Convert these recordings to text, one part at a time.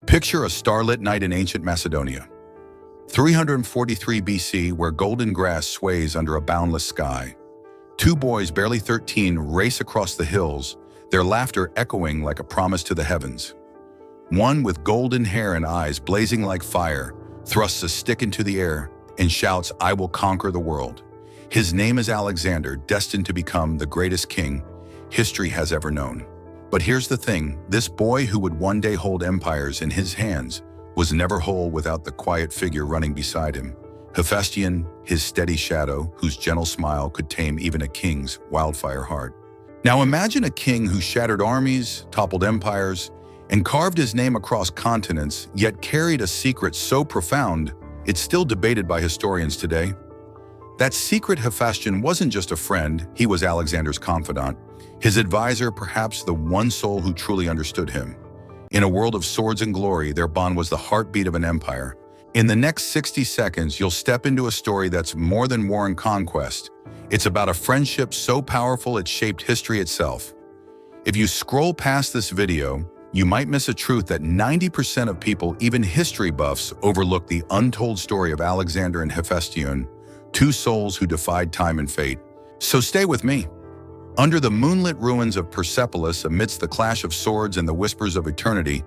Picture a starlit night in ancient Macedonia. 343 BC, where golden grass sways under a boundless sky. Two boys, barely 13, race across the hills, their laughter echoing like a promise to the heavens. One with golden hair and eyes blazing like fire thrusts a stick into the air and shouts, "I will conquer the world." His name is Alexander, destined to become the greatest king history has ever known. But here's the thing, this boy who would one day hold empires in his hands was never whole without the quiet figure running beside him. Hephaestion, his steady shadow, whose gentle smile could tame even a king's wildfire heart. Now imagine a king who shattered armies, toppled empires, and carved his name across continents, yet carried a secret so profound, it's still debated by historians today. That secret Hephaestion wasn't just a friend, he was Alexander's confidant, his advisor, perhaps the one soul who truly understood him. In a world of swords and glory, their bond was the heartbeat of an empire. In the next 60 seconds, you'll step into a story that's more than war and conquest. It's about a friendship so powerful it shaped history itself. If you scroll past this video, you might miss a truth that 90% of people, even history buffs, overlook: the untold story of Alexander and Hephaestion, two souls who defied time and fate. So stay with me. Under the moonlit ruins of Persepolis, amidst the clash of swords and the whispers of eternity,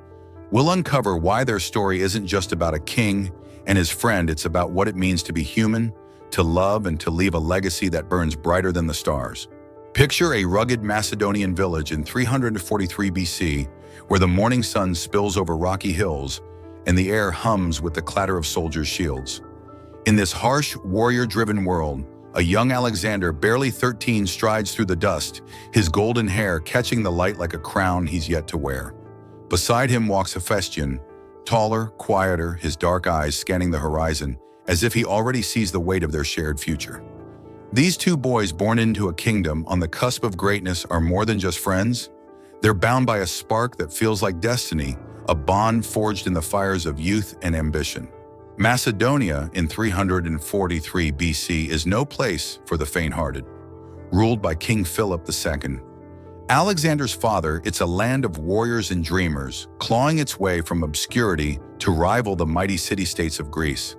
we'll uncover why their story isn't just about a king and his friend, it's about what it means to be human, to love, and to leave a legacy that burns brighter than the stars. Picture a rugged Macedonian village in 343 BC, where the morning sun spills over rocky hills and the air hums with the clatter of soldiers' shields. In this harsh, warrior-driven world, a young Alexander, barely 13, strides through the dust, his golden hair catching the light like a crown he's yet to wear. Beside him walks Hephaestion, taller, quieter, his dark eyes scanning the horizon, as if he already sees the weight of their shared future. These two boys, born into a kingdom on the cusp of greatness, are more than just friends. They're bound by a spark that feels like destiny, a bond forged in the fires of youth and ambition. Macedonia in 343 BC is no place for the faint-hearted. Ruled by King Philip II, Alexander's father, it's a land of warriors and dreamers, clawing its way from obscurity to rival the mighty city-states of Greece.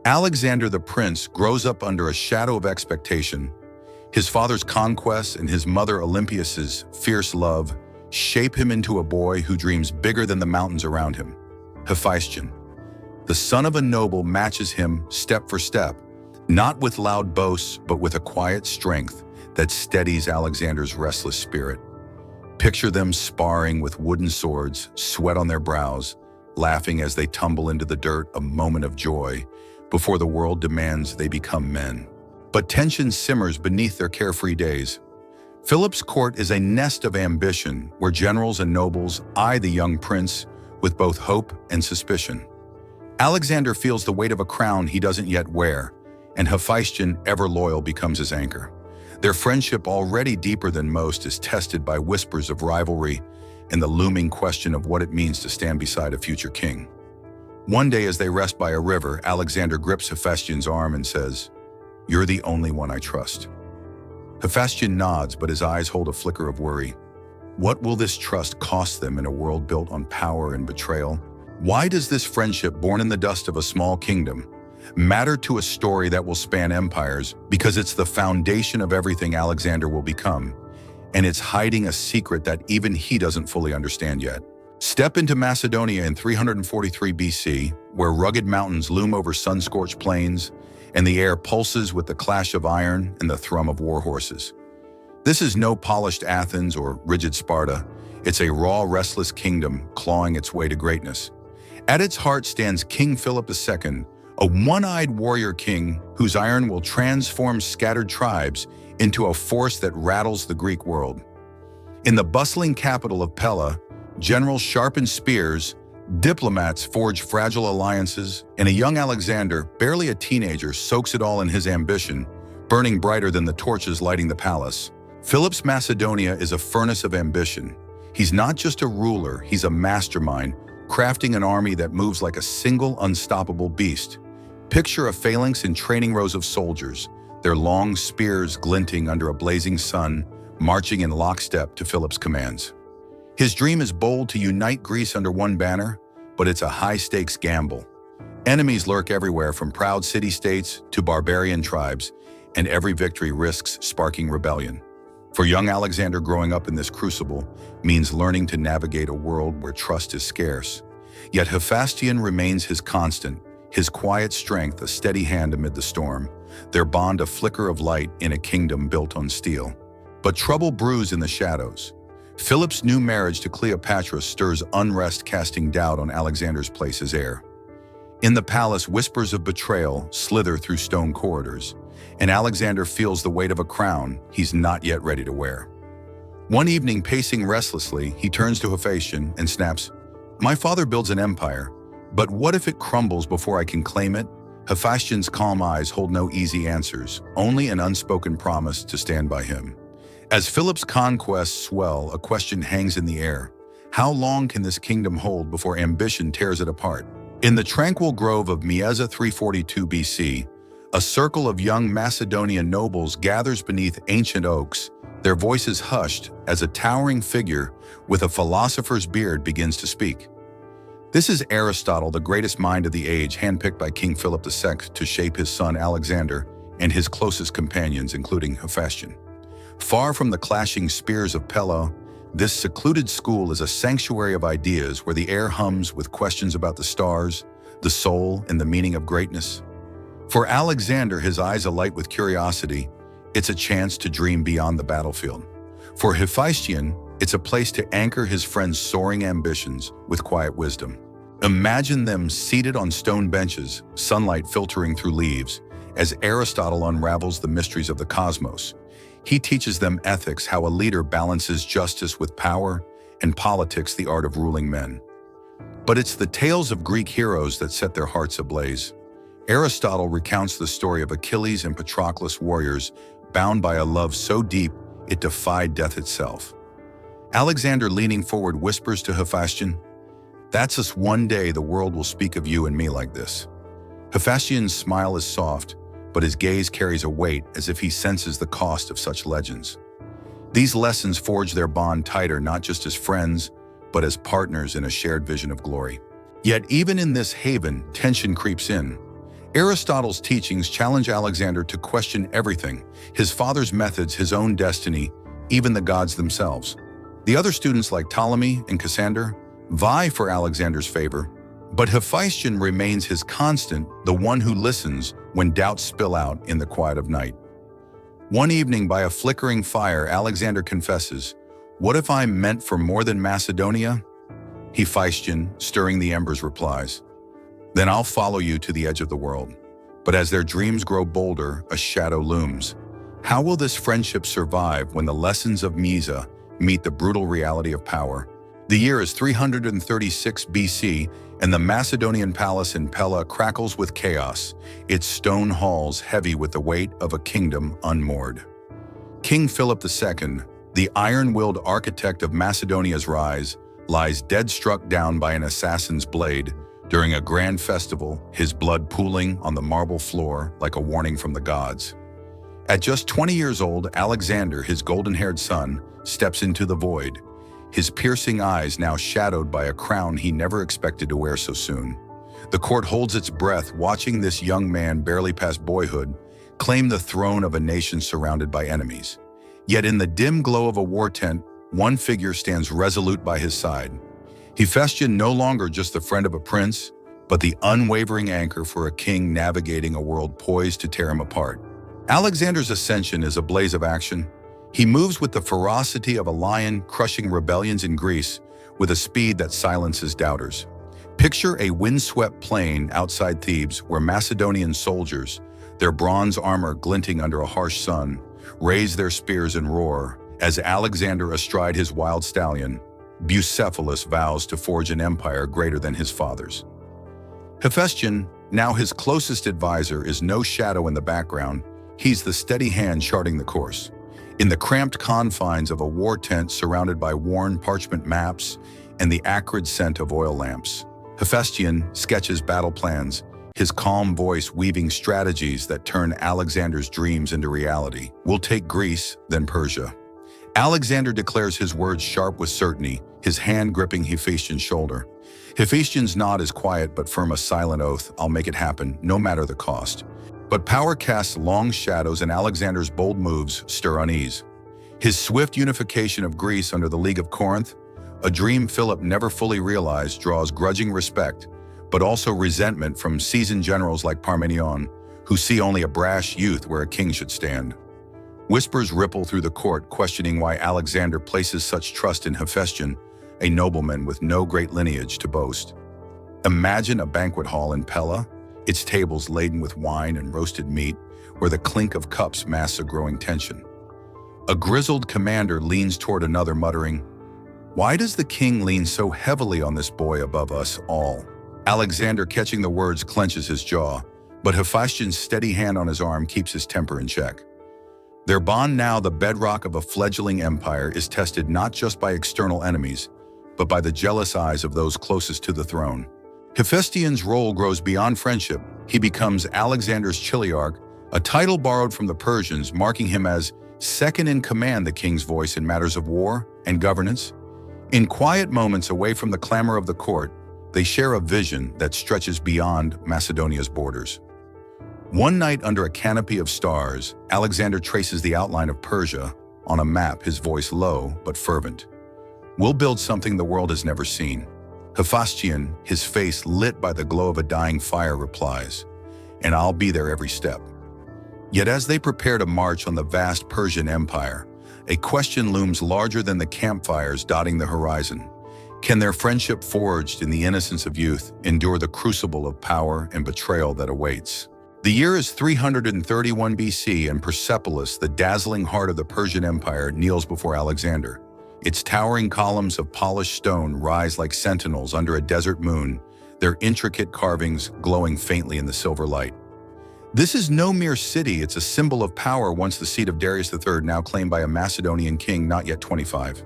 Alexander the Prince grows up under a shadow of expectation. His father's conquests and his mother Olympias's fierce love shape him into a boy who dreams bigger than the mountains around him. Hephaestion, the son of a noble, matches him step for step, not with loud boasts, but with a quiet strength that steadies Alexander's restless spirit. Picture them sparring with wooden swords, sweat on their brows, laughing as they tumble into the dirt, a moment of joy before the world demands they become men. But tension simmers beneath their carefree days. Philip's court is a nest of ambition, where generals and nobles eye the young prince with both hope and suspicion. Alexander feels the weight of a crown he doesn't yet wear, and Hephaestion, ever loyal, becomes his anchor. Their friendship, already deeper than most, is tested by whispers of rivalry and the looming question of what it means to stand beside a future king. One day, as they rest by a river, Alexander grips Hephaestion's arm and says, "You're the only one I trust." Hephaestion nods, but his eyes hold a flicker of worry. What will this trust cost them in a world built on power and betrayal? Why does this friendship, born in the dust of a small kingdom, matter to a story that will span empires? Because it's the foundation of everything Alexander will become, and it's hiding a secret that even he doesn't fully understand yet. Step into Macedonia in 343 BC, where rugged mountains loom over sun-scorched plains, and the air pulses with the clash of iron and the thrum of war horses. This is no polished Athens or rigid Sparta. It's a raw, restless kingdom clawing its way to greatness. At its heart stands King Philip II, a one-eyed warrior king whose iron will transform scattered tribes into a force that rattles the Greek world. In the bustling capital of Pella, generals sharpen spears, diplomats forge fragile alliances, and a young Alexander, barely a teenager, soaks it all in his ambition, burning brighter than the torches lighting the palace. Philip's Macedonia is a furnace of ambition. He's not just a ruler, he's a mastermind, crafting an army that moves like a single unstoppable beast. Picture a phalanx in training rows of soldiers, their long spears glinting under a blazing sun, marching in lockstep to Philip's commands. His dream is bold: to unite Greece under one banner, but it's a high-stakes gamble. Enemies lurk everywhere from proud city-states to barbarian tribes, and every victory risks sparking rebellion. For young Alexander, growing up in this crucible means learning to navigate a world where trust is scarce. Yet Hephaestion remains his constant, his quiet strength a steady hand amid the storm, their bond a flicker of light in a kingdom built on steel. But trouble brews in the shadows. Philip's new marriage to Cleopatra stirs unrest, casting doubt on Alexander's place as heir. In the palace, whispers of betrayal slither through stone corridors, and Alexander feels the weight of a crown he's not yet ready to wear. One evening, pacing restlessly, he turns to Hephaestion and snaps, "My father builds an empire, but what if it crumbles before I can claim it?" Hephaestion's calm eyes hold no easy answers, only an unspoken promise to stand by him. As Philip's conquests swell, a question hangs in the air. How long can this kingdom hold before ambition tears it apart? In the tranquil grove of Macedonia 342 BC, a circle of young Macedonian nobles gathers beneath ancient oaks, their voices hushed as a towering figure with a philosopher's beard begins to speak. This is Aristotle, the greatest mind of the age, handpicked by King Philip II to shape his son Alexander and his closest companions, including Hephaestion. Far from the clashing spears of Pella, this secluded school is a sanctuary of ideas where the air hums with questions about the stars, the soul, and the meaning of greatness. For Alexander, his eyes alight with curiosity, it's a chance to dream beyond the battlefield. For Hephaestion, it's a place to anchor his friend's soaring ambitions with quiet wisdom. Imagine them seated on stone benches, sunlight filtering through leaves, as Aristotle unravels the mysteries of the cosmos. He teaches them ethics, how a leader balances justice with power, and politics, the art of ruling men. But it's the tales of Greek heroes that set their hearts ablaze. Aristotle recounts the story of Achilles and Patroclus, warriors bound by a love so deep it defied death itself. Alexander, leaning forward, whispers to Hephaestion, "That's us, one day the world will speak of you and me like this." Hephaestion's smile is soft, but his gaze carries a weight as if he senses the cost of such legends. These lessons forge their bond tighter, not just as friends, but as partners in a shared vision of glory. Yet even in this haven, tension creeps in. Aristotle's teachings challenge Alexander to question everything, his father's methods, his own destiny, even the gods themselves. The other students like Ptolemy and Cassander vie for Alexander's favor, but Hephaestion remains his constant, the one who listens when doubts spill out in the quiet of night. One evening, by a flickering fire, Alexander confesses, "What if I'm meant for more than Macedonia?" Hephaestion, stirring the embers, replies, "Then I'll follow you to the edge of the world." But as their dreams grow bolder, a shadow looms. How will this friendship survive when the lessons of Mysa meet the brutal reality of power? The year is 336 BC, and the Macedonian palace in Pella crackles with chaos, its stone halls heavy with the weight of a kingdom unmoored. King Philip II, the iron-willed architect of Macedonia's rise, lies dead, struck down by an assassin's blade during a grand festival, his blood pooling on the marble floor like a warning from the gods. At just 20 years old, Alexander, his golden-haired son, steps into the void, his piercing eyes now shadowed by a crown he never expected to wear so soon. The court holds its breath, watching this young man, barely past boyhood, claim the throne of a nation surrounded by enemies. Yet in the dim glow of a war tent, one figure stands resolute by his side. Hephaestion, no longer just the friend of a prince, but the unwavering anchor for a king navigating a world poised to tear him apart. Alexander's ascension is a blaze of action. He moves with the ferocity of a lion, crushing rebellions in Greece with a speed that silences doubters. Picture a windswept plain outside Thebes where Macedonian soldiers, their bronze armor glinting under a harsh sun, raise their spears and roar as Alexander, astride his wild stallion, Bucephalus, vows to forge an empire greater than his father's. Hephaestion, now his closest advisor, is no shadow in the background. He's the steady hand charting the course. In the cramped confines of a war tent surrounded by worn parchment maps and the acrid scent of oil lamps, Hephaestion sketches battle plans, his calm voice weaving strategies that turn Alexander's dreams into reality. "We'll take Greece, then Persia." Alexander declares, his words sharp with certainty, his hand gripping Hephaestion's shoulder. Hephaestion's nod is quiet but firm, a silent oath: "I'll make it happen, no matter the cost." But power casts long shadows, and Alexander's bold moves stir unease. His swift unification of Greece under the League of Corinth, a dream Philip never fully realized, draws grudging respect, but also resentment from seasoned generals like Parmenion, who see only a brash youth where a king should stand. Whispers ripple through the court, questioning why Alexander places such trust in Hephaestion, a nobleman with no great lineage to boast. Imagine a banquet hall in Pella, its tables laden with wine and roasted meat, where the clink of cups masks a growing tension. A grizzled commander leans toward another, muttering, "Why does the king lean so heavily on this boy above us all?" Alexander, catching the words, clenches his jaw, but Hephaestion's steady hand on his arm keeps his temper in check. Their bond, now the bedrock of a fledgling empire, is tested not just by external enemies, but by the jealous eyes of those closest to the throne. Hephaestion's role grows beyond friendship. He becomes Alexander's chiliarch, a title borrowed from the Persians, marking him as second in command, the king's voice in matters of war and governance. In quiet moments away from the clamor of the court, they share a vision that stretches beyond Macedonia's borders. One night, under a canopy of stars, Alexander traces the outline of Persia on a map, his voice low but fervent. "We'll build something the world has never seen." Hephaestion, his face lit by the glow of a dying fire, replies, "And I'll be there every step." Yet as they prepare to march on the vast Persian Empire, a question looms larger than the campfires dotting the horizon. Can their friendship, forged in the innocence of youth, endure the crucible of power and betrayal that awaits? The year is 331 BC, and Persepolis, the dazzling heart of the Persian Empire, kneels before Alexander. Its towering columns of polished stone rise like sentinels under a desert moon, their intricate carvings glowing faintly in the silver light. This is no mere city, it's a symbol of power, once the seat of Darius III, now claimed by a Macedonian king not yet 25.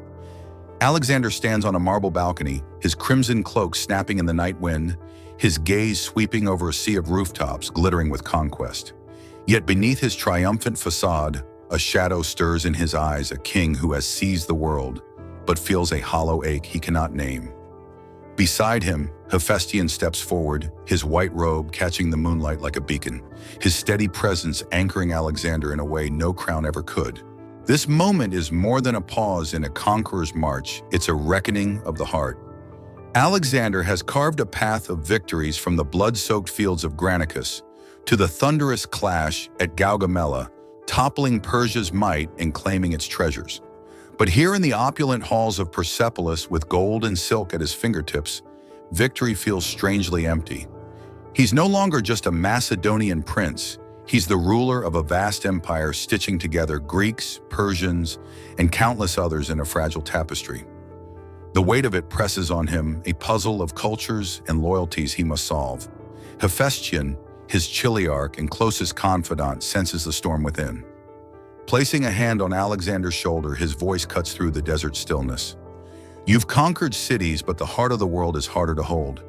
Alexander stands on a marble balcony, his crimson cloak snapping in the night wind, his gaze sweeping over a sea of rooftops glittering with conquest. Yet beneath his triumphant facade, a shadow stirs in his eyes, a king who has seized the world, but feels a hollow ache he cannot name. Beside him, Hephaestion steps forward, his white robe catching the moonlight like a beacon, his steady presence anchoring Alexander in a way no crown ever could. This moment is more than a pause in a conqueror's march, it's a reckoning of the heart. Alexander has carved a path of victories, from the blood-soaked fields of Granicus to the thunderous clash at Gaugamela, toppling Persia's might and claiming its treasures. But here in the opulent halls of Persepolis, with gold and silk at his fingertips, victory feels strangely empty. He's no longer just a Macedonian prince, he's the ruler of a vast empire, stitching together Greeks, Persians, and countless others in a fragile tapestry. The weight of it presses on him, a puzzle of cultures and loyalties he must solve. Hephaestion, his chiliarch and closest confidant, senses the storm within. Placing a hand on Alexander's shoulder, his voice cuts through the desert stillness. "You've conquered cities, but the heart of the world is harder to hold.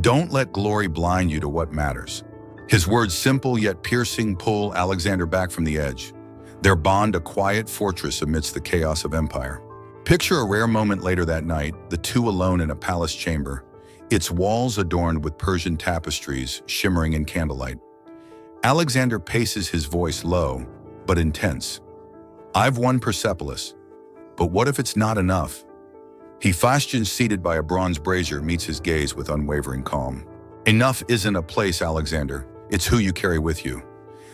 Don't let glory blind you to what matters." His words, simple yet piercing, pull Alexander back from the edge, their bond a quiet fortress amidst the chaos of empire. Picture a rare moment later that night, the two alone in a palace chamber, its walls adorned with Persian tapestries shimmering in candlelight. Alexander paces, his voice low but intense. "I've won Persepolis, but what if it's not enough?" Hephaestion, seated by a bronze brazier, meets his gaze with unwavering calm. "Enough isn't a place, Alexander. It's who you carry with you."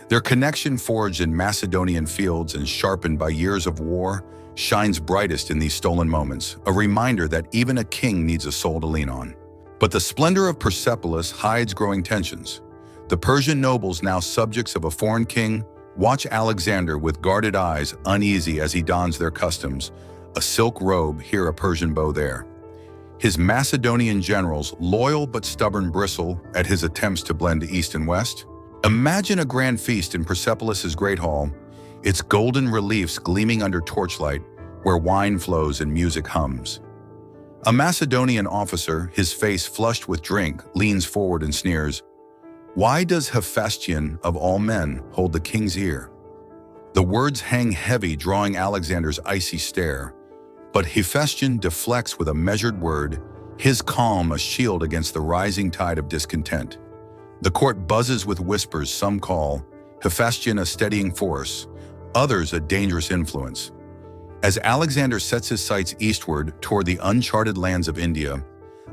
Their connection, forged in Macedonian fields and sharpened by years of war, shines brightest in these stolen moments, a reminder that even a king needs a soul to lean on. But the splendor of Persepolis hides growing tensions. The Persian nobles, now subjects of a foreign king, watch Alexander with guarded eyes, uneasy as he dons their customs, a silk robe here, a Persian bow there. His Macedonian generals, loyal but stubborn, bristle at his attempts to blend East and West. Imagine a grand feast in Persepolis' great hall, its golden reliefs gleaming under torchlight, where wine flows and music hums. A Macedonian officer, his face flushed with drink, leans forward and sneers, "Why does Hephaestion, of all men, hold the king's ear?" The words hang heavy, drawing Alexander's icy stare, but Hephaestion deflects with a measured word, his calm a shield against the rising tide of discontent. The court buzzes with whispers some call Hephaestion a steadying force, others a dangerous influence. As Alexander sets his sights eastward toward the uncharted lands of India,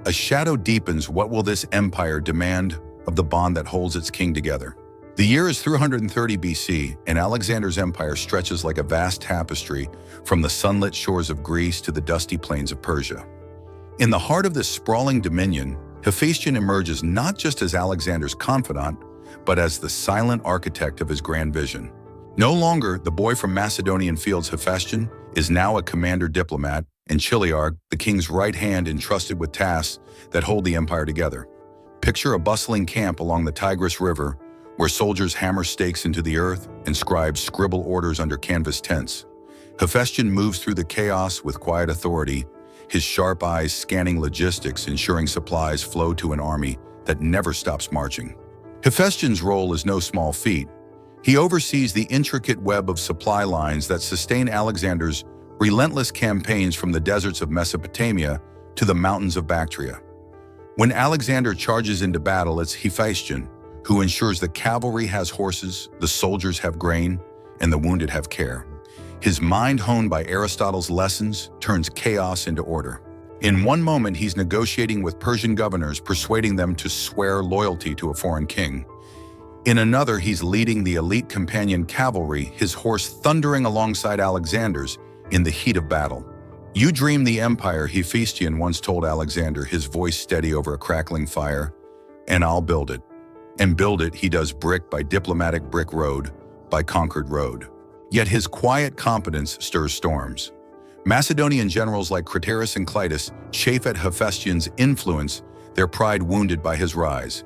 a shadow deepens. What will this empire demand of the bond that holds its king together? The year is 330 BC, and Alexander's empire stretches like a vast tapestry from the sunlit shores of Greece to the dusty plains of Persia. In the heart of this sprawling dominion, Hephaestion emerges not just as Alexander's confidant, but as the silent architect of his grand vision. No longer the boy from Macedonian fields, Hephaestion is now a commander diplomat and chiliarch, the king's right hand entrusted with tasks that hold the empire together. Picture a bustling camp along the Tigris River, where soldiers hammer stakes into the earth and scribes scribble orders under canvas tents. Hephaestion moves through the chaos with quiet authority, his sharp eyes scanning logistics, ensuring supplies flow to an army that never stops marching. Hephaestion's role is no small feat. He oversees the intricate web of supply lines that sustain Alexander's relentless campaigns from the deserts of Mesopotamia to the mountains of Bactria. When Alexander charges into battle, it's Hephaestion who ensures the cavalry has horses, the soldiers have grain, and the wounded have care. His mind, honed by Aristotle's lessons, turns chaos into order. In one moment, he's negotiating with Persian governors, persuading them to swear loyalty to a foreign king. In another, he's leading the elite companion cavalry, his horse thundering alongside Alexander's in the heat of battle. "You dream the empire," Hephaestion once told Alexander, his voice steady over a crackling fire, "and I'll build it." And build it he does, brick by diplomatic brick, road by conquered road. Yet his quiet competence stirs storms. Macedonian generals like Craterus and Clitus chafe at Hephaestion's influence, their pride wounded by his rise.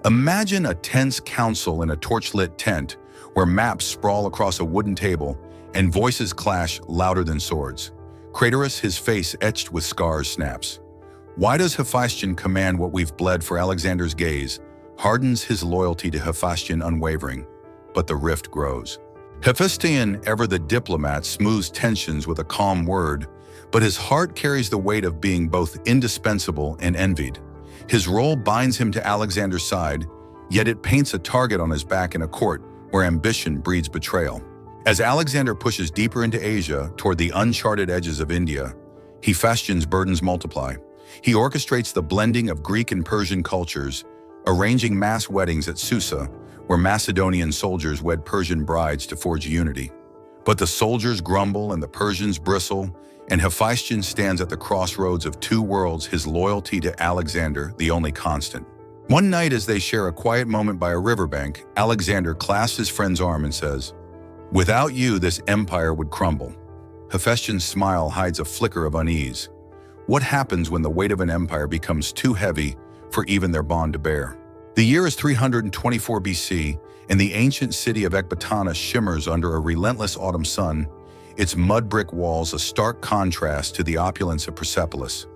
Imagine a tense council in a torchlit tent where maps sprawl across a wooden table and voices clash louder than swords. Craterus, his face etched with scars, snaps. "Why does Hephaestion command what we've bled for?" Alexander's gaze hardens, his loyalty to Hephaestion unwavering, but the rift grows. Hephaestion, ever the diplomat, smooths tensions with a calm word, but his heart carries the weight of being both indispensable and envied. His role binds him to Alexander's side, yet it paints a target on his back in a court where ambition breeds betrayal. As Alexander pushes deeper into Asia toward the uncharted edges of India, Hephaestion's burdens multiply. He orchestrates the blending of Greek and Persian cultures, arranging mass weddings at Susa, where Macedonian soldiers wed Persian brides to forge unity. But the soldiers grumble and the Persians bristle, and Hephaestion stands at the crossroads of two worlds, his loyalty to Alexander the only constant. One night, as they share a quiet moment by a riverbank, Alexander clasps his friend's arm and says, "Without you, this empire would crumble." Hephaestion's smile hides a flicker of unease. What happens when the weight of an empire becomes too heavy for even their bond to bear? The year is 324 BC, and the ancient city of Ecbatana shimmers under a relentless autumn sun, its mud brick walls a stark contrast to the opulence of Persepolis.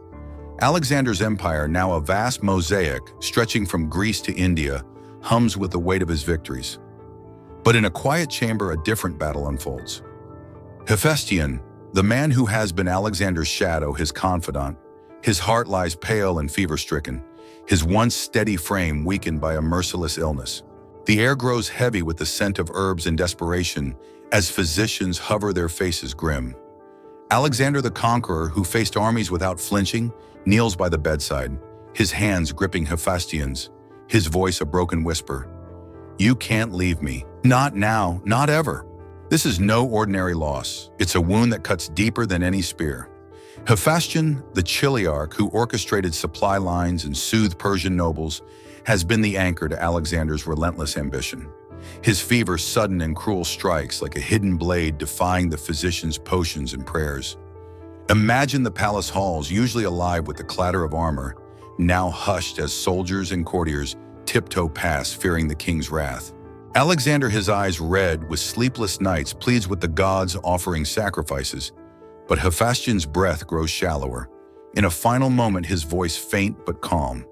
Alexander's empire, now a vast mosaic stretching from Greece to India, hums with the weight of his victories. But in a quiet chamber, a different battle unfolds. Hephaestion, the man who has been Alexander's shadow, his confidant, his heart lies pale and fever-stricken, his once steady frame weakened by a merciless illness. The air grows heavy with the scent of herbs and desperation as physicians hover, their faces grim. Alexander the Conqueror, who faced armies without flinching, kneels by the bedside, his hands gripping Hephaestion's, his voice a broken whisper. "You can't leave me. Not now, not ever." This is no ordinary loss. It's a wound that cuts deeper than any spear. Hephaestion, the chiliarch who orchestrated supply lines and soothed Persian nobles, has been the anchor to Alexander's relentless ambition. His fever, sudden and cruel, strikes like a hidden blade defying the physician's potions and prayers. Imagine the palace halls, usually alive with the clatter of armor, now hushed as soldiers and courtiers tiptoe past, fearing the king's wrath. Alexander, his eyes red with sleepless nights, pleads with the gods, offering sacrifices. But Hephaestion's breath grows shallower. In a final moment, his voice faint but calm.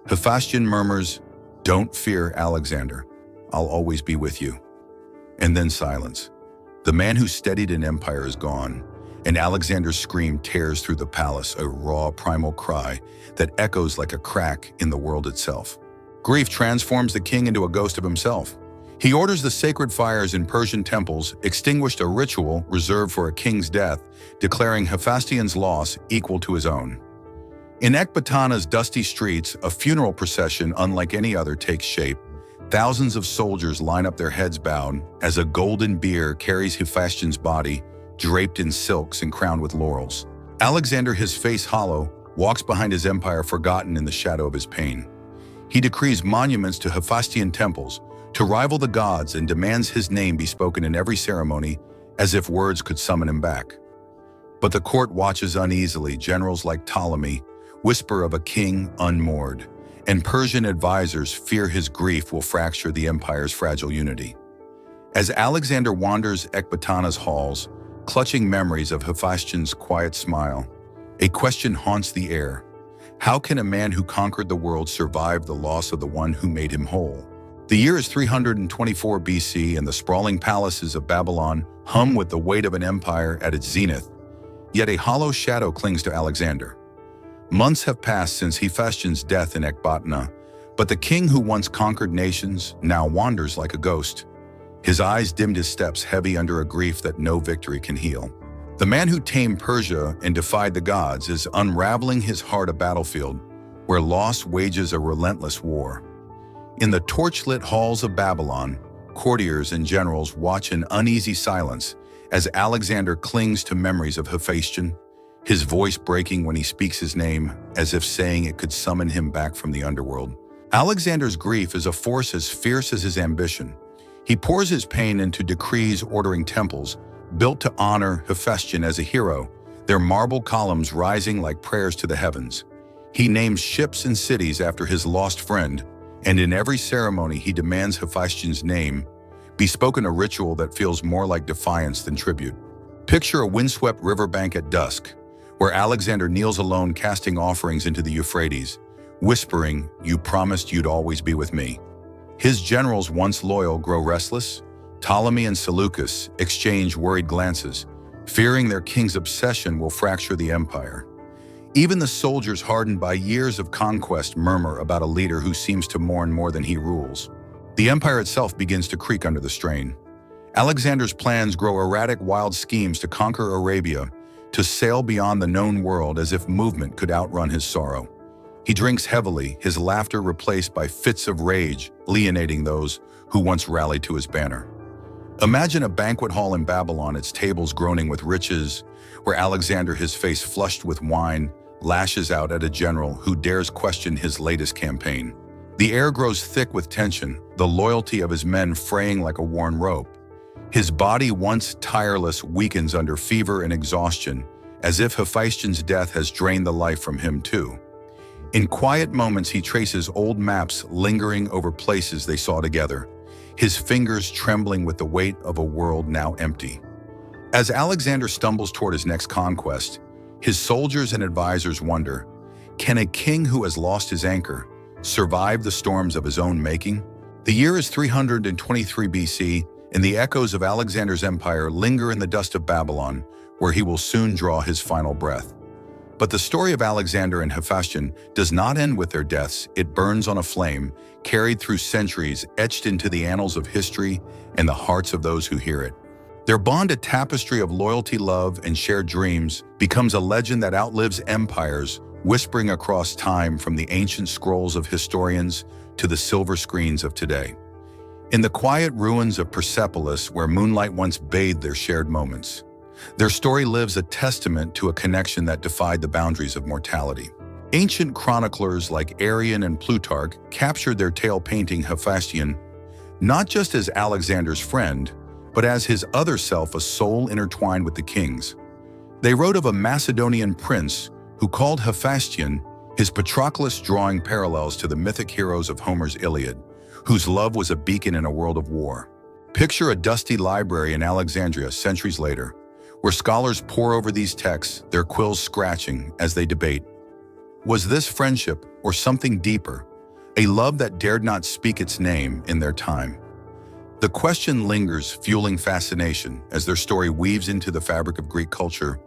Hephaestion murmurs, "Don't fear, Alexander. I'll always be with you." And then silence. The man who steadied an empire is gone. and Alexander's scream tears through the palace, a raw, primal cry that echoes like a crack in the world itself. Grief transforms the king into a ghost of himself. He orders the sacred fires in Persian temples extinguished, a ritual reserved for a king's death, declaring Hephaestion's loss equal to his own. In Ecbatana's dusty streets, a funeral procession unlike any other takes shape. Thousands of soldiers line up, their heads bowed, as a golden bier carries Hephaestion's body, draped in silks and crowned with laurels. Alexander, his face hollow, walks behind his empire, forgotten in the shadow of his pain. He decrees monuments to Hephaestion temples to rival the gods and demands his name be spoken in every ceremony, as if words could summon him back. But the court watches uneasily. Generals like Ptolemy whisper of a king unmoored, and Persian advisors fear his grief will fracture the empire's fragile unity. As Alexander wanders Ecbatana's halls, clutching memories of Hephaestion's quiet smile, a question haunts the air. How can a man who conquered the world survive the loss of the one who made him whole? The year is 324 BC, and the sprawling palaces of Babylon hum with the weight of an empire at its zenith. Yet a hollow shadow clings to Alexander. Months have passed since Hephaestion's death in Ecbatana, but the king who once conquered nations now wanders like a ghost. His eyes dimmed, his steps heavy under a grief that no victory can heal. The man who tamed Persia and defied the gods is unraveling his heart, a battlefield where loss wages a relentless war. In the torchlit halls of Babylon, courtiers and generals watch in uneasy silence as Alexander clings to memories of Hephaestion, his voice breaking when he speaks his name, as if saying it could summon him back from the underworld. Alexander's grief is a force as fierce as his ambition. He pours his pain into decrees ordering temples built to honor Hephaestion as a hero, their marble columns rising like prayers to the heavens. He names ships and cities after his lost friend, and in every ceremony he demands Hephaestion's name be spoken, a ritual that feels more like defiance than tribute. Picture a windswept riverbank at dusk, where Alexander kneels alone, casting offerings into the Euphrates, whispering, "You promised you'd always be with me." His generals, once loyal, grow restless. Ptolemy and Seleucus exchange worried glances, fearing their king's obsession will fracture the empire. Even the soldiers, hardened by years of conquest, murmur about a leader who seems to mourn more than he rules. The empire itself begins to creak under the strain. Alexander's plans grow erratic, wild schemes to conquer Arabia, to sail beyond the known world as if movement could outrun his sorrow. He drinks heavily, his laughter replaced by fits of rage, alienating those who once rallied to his banner. Imagine a banquet hall in Babylon, its tables groaning with riches, where Alexander, his face flushed with wine, lashes out at a general who dares question his latest campaign. The air grows thick with tension, the loyalty of his men fraying like a worn rope. His body, once tireless, weakens under fever and exhaustion, as if Hephaestion's death has drained the life from him too. In quiet moments, he traces old maps lingering over places they saw together, his fingers trembling with the weight of a world now empty. As Alexander stumbles toward his next conquest, his soldiers and advisors wonder, can a king who has lost his anchor survive the storms of his own making? The year is 323 BC, and the echoes of Alexander's empire linger in the dust of Babylon, where he will soon draw his final breath. But the story of Alexander and Hephaestion does not end with their deaths. It burns on a flame, carried through centuries, etched into the annals of history and the hearts of those who hear it. Their bond, a tapestry of loyalty, love, and shared dreams, becomes a legend that outlives empires, whispering across time from the ancient scrolls of historians to the silver screens of today. In the quiet ruins of Persepolis, where moonlight once bathed their shared moments, their story lives, a testament to a connection that defied the boundaries of mortality. Ancient chroniclers like Arrian and Plutarch captured their tale, painting Hephaestion not just as Alexander's friend, but as his other self, a soul intertwined with the king's. They wrote of a Macedonian prince who called Hephaestion his Patroclus, drawing parallels to the mythic heroes of Homer's Iliad, whose love was a beacon in a world of war. Picture a dusty library in Alexandria centuries later, where scholars pore over these texts, their quills scratching as they debate. Was this friendship or something deeper, a love that dared not speak its name in their time? The question lingers, fueling fascination as their story weaves into the fabric of Greek culture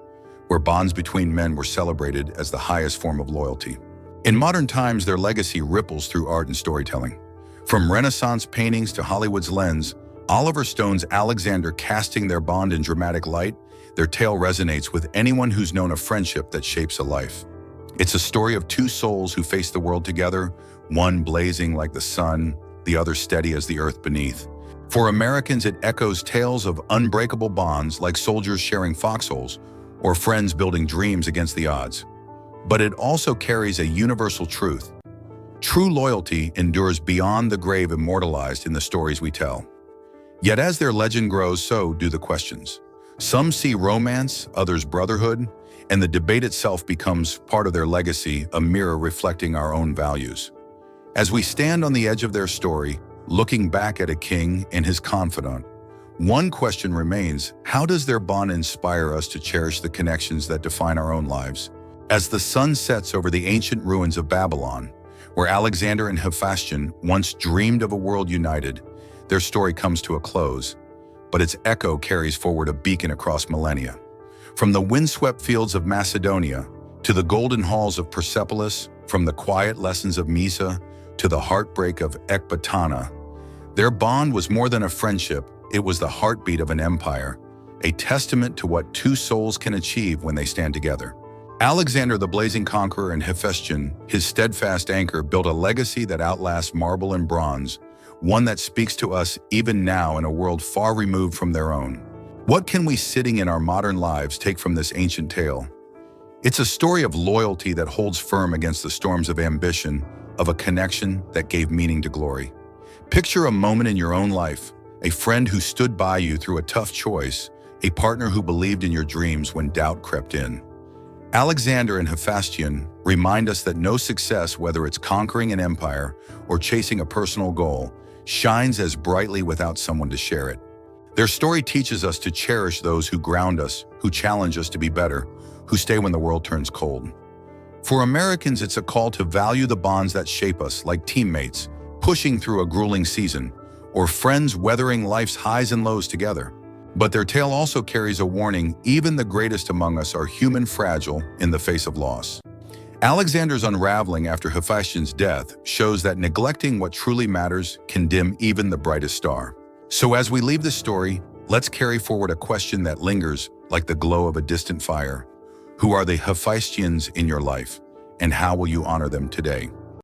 where bonds between men were celebrated as the highest form of loyalty. In modern times, their legacy ripples through art and storytelling. From Renaissance paintings to Hollywood's lens, Oliver Stone's Alexander casting their bond in dramatic light, their tale resonates with anyone who's known a friendship that shapes a life. It's a story of two souls who face the world together, one blazing like the sun, the other steady as the earth beneath. For Americans, it echoes tales of unbreakable bonds like soldiers sharing foxholes or friends building dreams against the odds. But it also carries a universal truth. True loyalty endures beyond the grave, immortalized in the stories we tell. Yet as their legend grows, so do the questions. Some see romance, others brotherhood, and the debate itself becomes part of their legacy, a mirror reflecting our own values. As we stand on the edge of their story, looking back at a king and his confidant, one question remains: how does their bond inspire us to cherish the connections that define our own lives? As the sun sets over the ancient ruins of Babylon, where Alexander and Hephaestion once dreamed of a world united, their story comes to a close, but its echo carries forward a beacon across millennia. From the windswept fields of Macedonia to the golden halls of Persepolis, from the quiet lessons of Mysa to the heartbreak of Ecbatana, their bond was more than a friendship, it was the heartbeat of an empire, a testament to what two souls can achieve when they stand together. Alexander the Blazing Conqueror and Hephaestion, his steadfast anchor, built a legacy that outlasts marble and bronze, one that speaks to us even now in a world far removed from their own. What can we, sitting in our modern lives, take from this ancient tale? It's a story of loyalty that holds firm against the storms of ambition, of a connection that gave meaning to glory. Picture a moment in your own life, a friend who stood by you through a tough choice, a partner who believed in your dreams when doubt crept in. Alexander and Hephaestion remind us that no success, whether it's conquering an empire or chasing a personal goal, shines as brightly without someone to share it. Their story teaches us to cherish those who ground us, who challenge us to be better, who stay when the world turns cold. For Americans, it's a call to value the bonds that shape us, like teammates pushing through a grueling season, or friends weathering life's highs and lows together. But their tale also carries a warning: even the greatest among us are human, fragile in the face of loss. Alexander's unraveling after Hephaestion's death shows that neglecting what truly matters can dim even the brightest star. So as we leave this story, let's carry forward a question that lingers like the glow of a distant fire. Who are the Hephaestions in your life, and how will you honor them today?